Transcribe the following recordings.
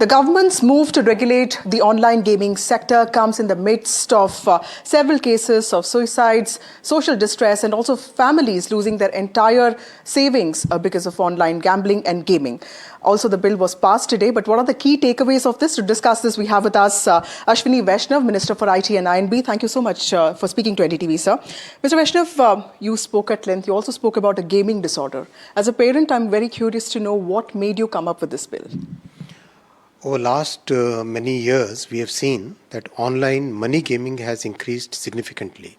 The government's move to regulate the online gaming sector comes in the midst of several cases of suicides, social distress, and also families losing their entire savings because of online gambling and gaming. Also, the bill was passed today, but what are the key takeaways of this? To discuss this, we have with us Ashwini Vaishnaw, Minister for IT and INB. Thank you so much for speaking to NDTV, sir. Mr. Vaishnav, you spoke at length. You also spoke about a gaming disorder. As a parent, I'm very curious to know what made you come up with this bill. Over last many years, we have seen that online money gaming has increased significantly.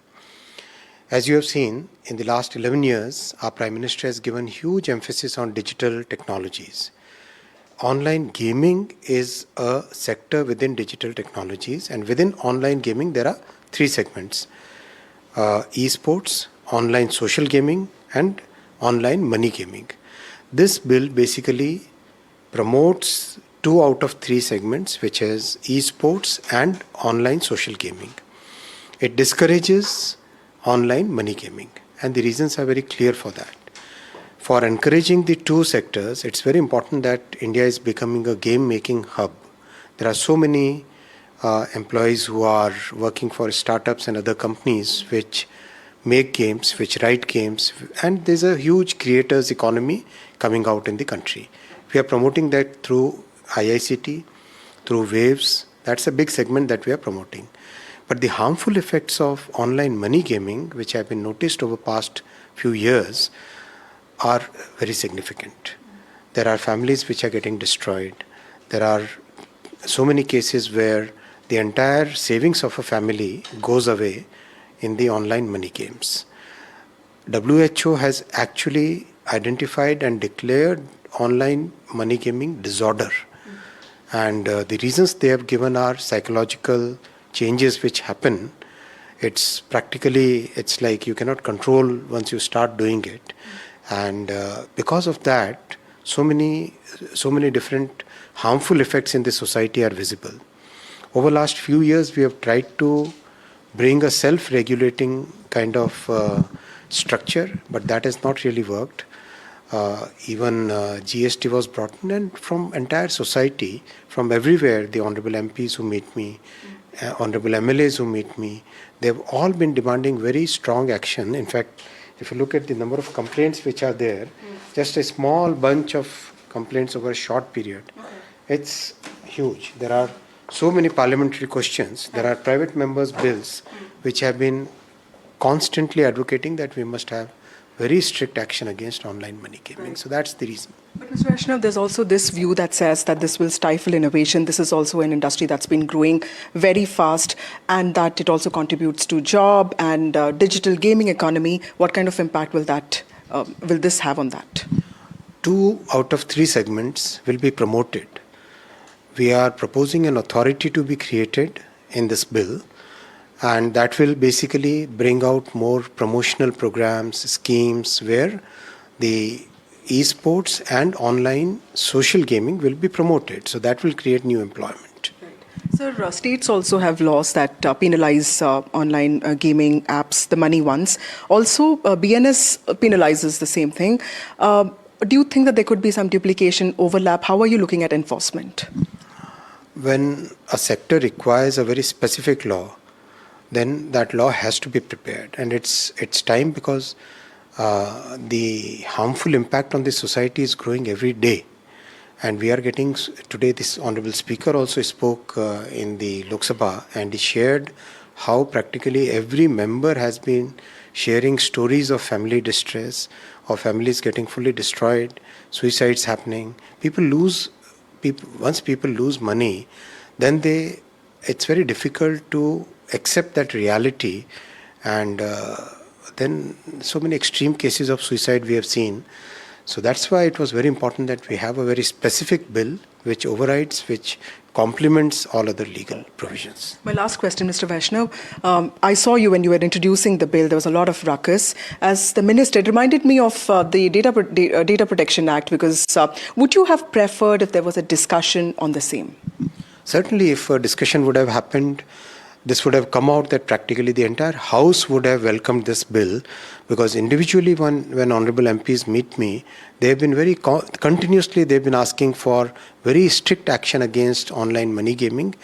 As you have seen, in the last 11 years, our Prime Minister has given huge emphasis on digital technologies. Online gaming is a sector within digital technologies, and within online gaming there are three segments: esports, online social gaming, and online money gaming. This bill basically promotes 2 out of 3 segments, which is esports and online social gaming. It discourages online money gaming, and the reasons are very clear for that. For encouraging the two sectors, it's very important that India is becoming a game-making hub. There are so many employees who are working for startups and other companies which make games, which write games, and there's a huge creators economy coming out in the country. We are promoting that through IICT, through waves. That's a big segment that we are promoting. But the harmful effects of online money gaming, which have been noticed over past few years, are very significant. There are families which are getting destroyed. There are so many cases where the entire savings of a family goes away in the online money games. WHO has actually identified and declared online money gaming disorder. And the reasons they have given are psychological changes which happen. It's like you cannot control once you start doing it. And because of that, so many different harmful effects in the society are visible. Over the last few years, we have tried to bring a self-regulating kind of structure, but that has not really worked. Even GST was brought in, and from entire society, from everywhere, the honorable MPs who meet me, honorable MLAs who meet me, they've all been demanding very strong action. In fact, if you look at the number of complaints which are there, just a small bunch of complaints over a short period, it's huge. There are so many parliamentary questions. There are private members' bills which have been constantly advocating that we must have very strict action against online money gaming. Right. So that's the reason. But Mr. Vaishnav, there's also this view that says that this will stifle innovation. This is also an industry that's been growing very fast, and that it also contributes to job and digital gaming economy. What kind of impact will this have on that? 2 out of 3 segments will be promoted. We are proposing an authority to be created in this bill, and that will basically bring out more promotional programs, schemes where the esports and online social gaming will be promoted. So that will create new employment. Right. Sir, states also have laws that penalize online gaming apps, the money ones. Also, BNS penalizes the same thing. Do you think that there could be some duplication, overlap? How are you looking at enforcement? When a sector requires a very specific law, then that law has to be prepared, and it's time, because the harmful impact on the society is growing every day. And we are getting, today this Honorable Speaker also spoke in the Lok Sabha, and he shared how practically every member has been sharing stories of family distress, of families getting fully destroyed, suicides happening. Once people lose money, then it's very difficult to accept that reality, and then so many extreme cases of suicide we have seen. So that's why it was very important that we have a very specific bill which overrides, which complements all other legal provisions. My last question, Mr. Vaishnav. I saw you when you were introducing the bill. There was a lot of ruckus. As the minister, it reminded me of the Data Protection Act, because would you have preferred if there was a discussion on the same? Certainly, if a discussion would have happened, this would have come out that practically the entire House would have welcomed this bill, because individually when Honorable MPs meet me, they have been very continuously they've been asking for very strict action against online money gaming,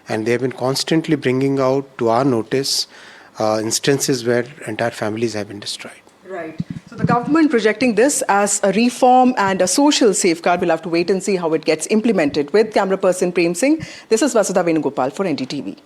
and they have been constantly bringing out to our notice instances where entire families have been destroyed. Right. So the government projecting this as a reform and a social safeguard. We'll have to wait and see how it gets implemented. With camera person Prem Singh, this is Vasudha Venugopal for NDTV.